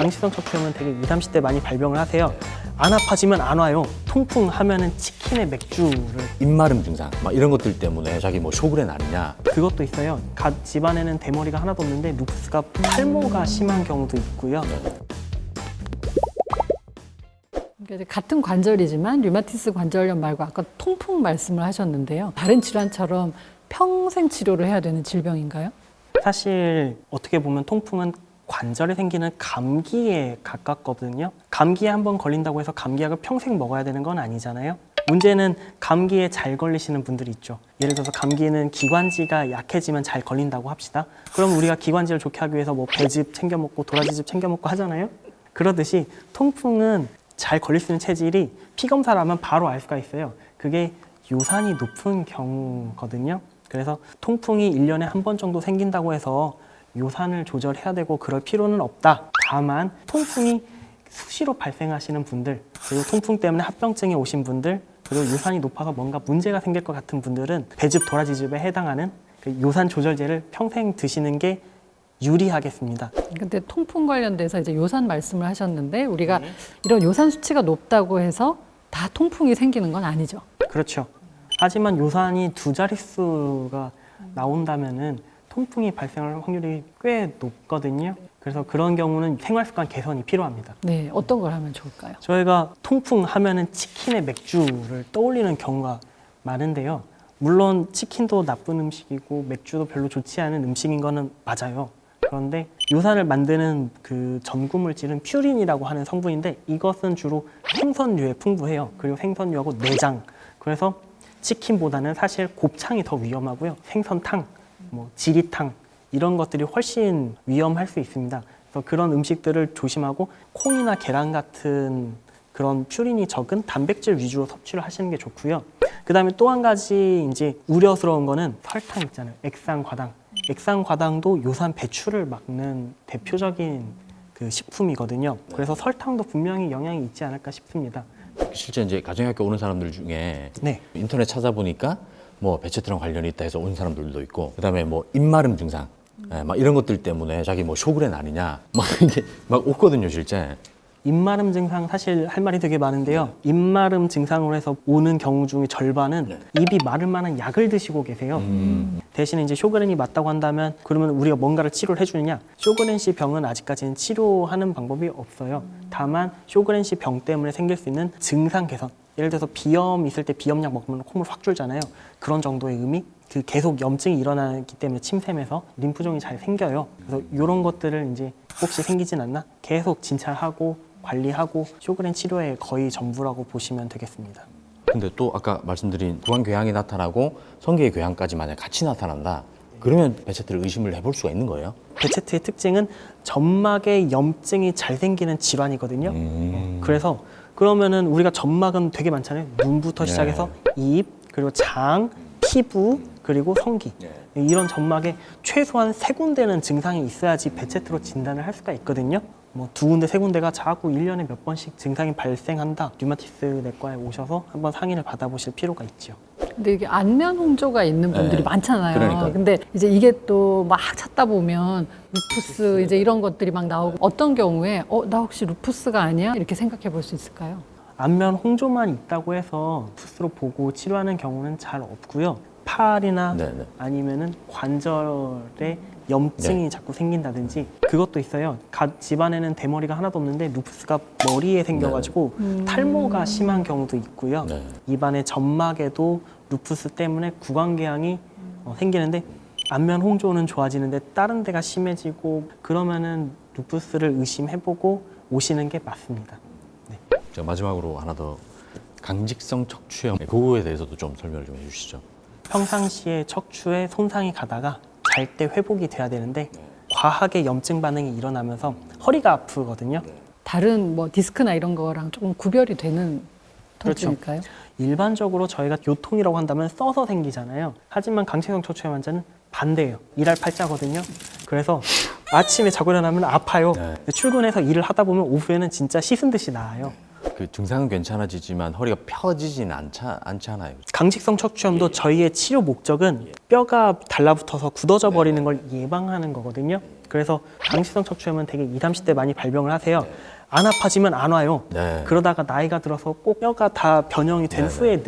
강시성 척추염은 되게 20, 30대 많이 발병을 하세요. 안 아파지면 안 와요. 통풍 하면은 치킨에 맥주를. 입마름 증상 막 이런 것들 때문에 자기 뭐 쇼그렌 아니냐. 그것도 있어요. 집안에는 대머리가 하나도 없는데 루푸스가 탈모가 심한 경우도 있고요. 그러니까 이제 같은 관절이지만 류마티스 관절염 말고 아까 통풍 말씀을 하셨는데요. 다른 질환처럼 평생 치료를 해야 되는 질병인가요? 사실 어떻게 보면 통풍은 관절에 생기는 감기에 가깝거든요. 감기에 한번 걸린다고 해서 감기약을 평생 먹어야 되는 건 아니잖아요. 문제는 감기에 잘 걸리시는 분들이 있죠. 예를 들어서 감기는 기관지가 약해지면 잘 걸린다고 합시다. 그럼 우리가 기관지를 좋게 하기 위해서 뭐 배즙 챙겨 먹고 도라지즙 챙겨 먹고 하잖아요. 그러듯이 통풍은 잘 걸릴 수 있는 체질이 피 검사를 하면 바로 알 수가 있어요. 그게 요산이 높은 경우거든요. 그래서 통풍이 1년에 한 번 정도 생긴다고 해서 요산을 조절해야 되고 그럴 필요는 없다. 다만 통풍이 수시로 발생하시는 분들, 그리고 통풍 때문에 합병증에 오신 분들, 그리고 요산이 높아서 뭔가 문제가 생길 것 같은 분들은 배즙, 도라지즙에 해당하는 그 요산 조절제를 평생 드시는 게 유리하겠습니다. 근데 통풍 관련돼서 이제 요산 말씀을 하셨는데 우리가 이런 요산 수치가 높다고 해서 다 통풍이 생기는 건 아니죠. 그렇죠. 하지만 요산이 두 자릿수가 나온다면은 통풍이 발생할 확률이 꽤 높거든요. 그래서 그런 경우는 생활습관 개선이 필요합니다. 네, 어떤 걸 하면 좋을까요? 저희가 통풍 하면은 치킨에 맥주를 떠올리는 경우가 많은데요. 물론 치킨도 나쁜 음식이고 맥주도 별로 좋지 않은 음식인 거는 맞아요. 그런데 요산을 만드는 그 전구 물질은 퓨린이라고 하는 성분인데 이것은 주로 생선류에 풍부해요. 그리고 생선류하고 내장. 그래서 치킨보다는 사실 곱창이 더 위험하고요. 생선탕, 뭐 지리탕 이런 것들이 훨씬 위험할 수 있습니다. 그래서 그런 음식들을 조심하고 콩이나 계란 같은 그런 퓨린이 적은 단백질 위주로 섭취를 하시는 게 좋고요. 그다음에 또 한 가지 이제 우려스러운 거는 설탕 있잖아요. 액상과당. 액상과당도 요산 배출을 막는 대표적인 그 식품이거든요. 그래서 설탕도 분명히 영향이 있지 않을까 싶습니다. 실제 이제 가정의학과 오는 사람들 중에 네. 인터넷 찾아보니까 뭐 배체트랑 관련이 있다 해서 온 사람들도 있고, 그다음에 뭐 입마름 증상, 막 이런 것들 때문에 자기 뭐 쇼그렌 아니냐, 막 이게 막 오거든요, 실제. 입마름 증상 사실 할 말이 되게 많은데요. 입마름 증상으로 해서 오는 경우 중에 절반은 입이 마를 만한 약을 드시고 계세요. 대신에 이제 쇼그렌이 맞다고 한다면 그러면 우리가 뭔가를 치료를 해주느냐? 쇼그렌씨 병은 아직까지는 치료하는 방법이 없어요. 다만 쇼그렌씨 병 때문에 생길 수 있는 증상 개선. 예를 들어서 비염 있을 때 비염약 먹으면 콧물 확 줄잖아요. 그런 정도의 의미? 그 계속 염증이 일어나기 때문에 침샘에서 림프종이 잘 생겨요. 그래서 이런 것들을 이제 혹시 생기진 않나? 계속 진찰하고 관리하고 쇼그렌 치료의 거의 전부라고 보시면 되겠습니다. 근데 또 아까 말씀드린 구강궤양이 나타나고 성기의 궤양까지 만약 같이 나타난다, 그러면 배체트를 의심을 해볼 수가 있는 거예요? 배체트의 특징은 점막에 염증이 잘 생기는 질환이거든요. 그래서 그러면은 우리가 점막은 되게 많잖아요. 눈부터 시작해서 입, 그리고 장, 피부, 그리고 성기. 이런 점막에 최소한 3군데는 증상이 있어야지 배체트로 진단을 할 수가 있거든요. 뭐 2군데, 3군데가 자꾸 1년에 몇 번씩 증상이 발생한다. 류마티스 내과에 오셔서 한번 상의를 받아보실 필요가 있죠. 근데 이게 안면 홍조가 있는 분들이 네. 많잖아요. 그러니까요. 근데 이제 이게 또 막 찾다 보면 루푸스 이제 이런 것들이 막 나오고 어떤 경우에 나 혹시 루푸스가 아니야? 이렇게 생각해 볼 수 있을까요? 안면 홍조만 있다고 해서 푸스로 보고 치료하는 경우는 잘 없고요. 팔이나 네네. 아니면은 관절에 염증이 자꾸 생긴다든지 그것도 있어요. 집안에는 대머리가 하나도 없는데 루푸스가 머리에 생겨가지고 탈모가 심한 경우도 있고요. 네. 입안의 점막에도 루푸스 때문에 구강궤양이 생기는데 안면 홍조는 좋아지는데 다른 데가 심해지고 그러면은 루푸스를 의심해보고 오시는 게 맞습니다. 네. 자, 마지막으로 하나 더, 강직성 척추염, 그거에 대해서도 좀 설명을 좀 해주시죠. 평상시에 척추에 손상이 가다가 잘 때 회복이 돼야 되는데 과하게 염증 반응이 일어나면서 허리가 아프거든요. 다른 뭐 디스크나 이런 거랑 조금 구별이 되는 그렇죠. 통증일까요? 일반적으로 저희가 요통이라고 한다면 써서 생기잖아요. 하지만 강체성 척추염 환자는 반대예요. 일할 팔자거든요. 그래서 아침에 자고 일어나면 아파요. 네. 출근해서 일을 하다 보면 오후에는 진짜 씻은 듯이 나아요. 그 증상은 괜찮아지지만 허리가 펴지진 않잖아요. 강직성 척추염도 저희의 치료 목적은 뼈가 달라붙어서 굳어져 버리는 걸 예방하는 거거든요. 그래서 강식성 척추염은 되게 20, 30대 많이 발병을 하세요. 안 아파지면 안 와요. 네. 그러다가 나이가 들어서 꼭 뼈가 다 변형이 된 네, 후에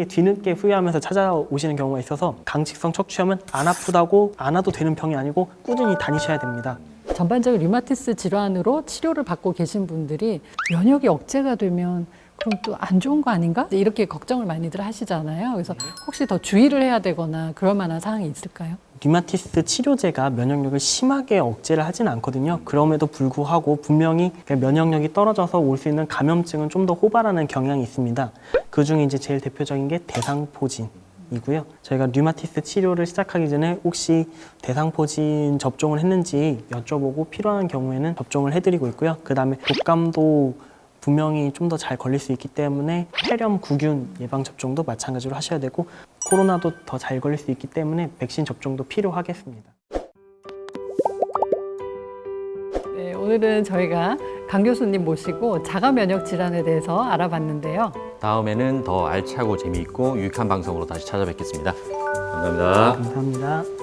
뒤늦게 후회하면서 찾아오시는 경우가 있어서 강식성 척추염은 안 아프다고 안 와도 되는 병이 아니고 꾸준히 다니셔야 됩니다. 전반적인 류마티스 질환으로 치료를 받고 계신 분들이 면역이 억제가 되면 그럼 또 안 좋은 거 아닌가? 이렇게 걱정을 많이들 하시잖아요. 그래서 혹시 더 주의를 해야 되거나 그럴 만한 사항이 있을까요? 류마티스 치료제가 면역력을 심하게 억제를 하지는 않거든요. 그럼에도 불구하고 분명히 면역력이 떨어져서 올 수 있는 감염증은 좀 더 호발하는 경향이 있습니다. 그중에 이제 제일 대표적인 게 대상포진이고요. 저희가 류마티스 치료를 시작하기 전에 혹시 대상포진 접종을 했는지 여쭤보고 필요한 경우에는 접종을 해드리고 있고요. 그 다음에 독감도 분명히 좀 더 잘 걸릴 수 있기 때문에 폐렴 구균 예방 접종도 마찬가지로 하셔야 되고 코로나도 더 잘 걸릴 수 있기 때문에 백신 접종도 필요하겠습니다. 네, 오늘은 저희가 강 교수님 모시고 자가 면역 질환에 대해서 알아봤는데요. 다음에는 더 알차고 재미있고 유익한 방송으로 다시 찾아뵙겠습니다. 감사합니다. 감사합니다.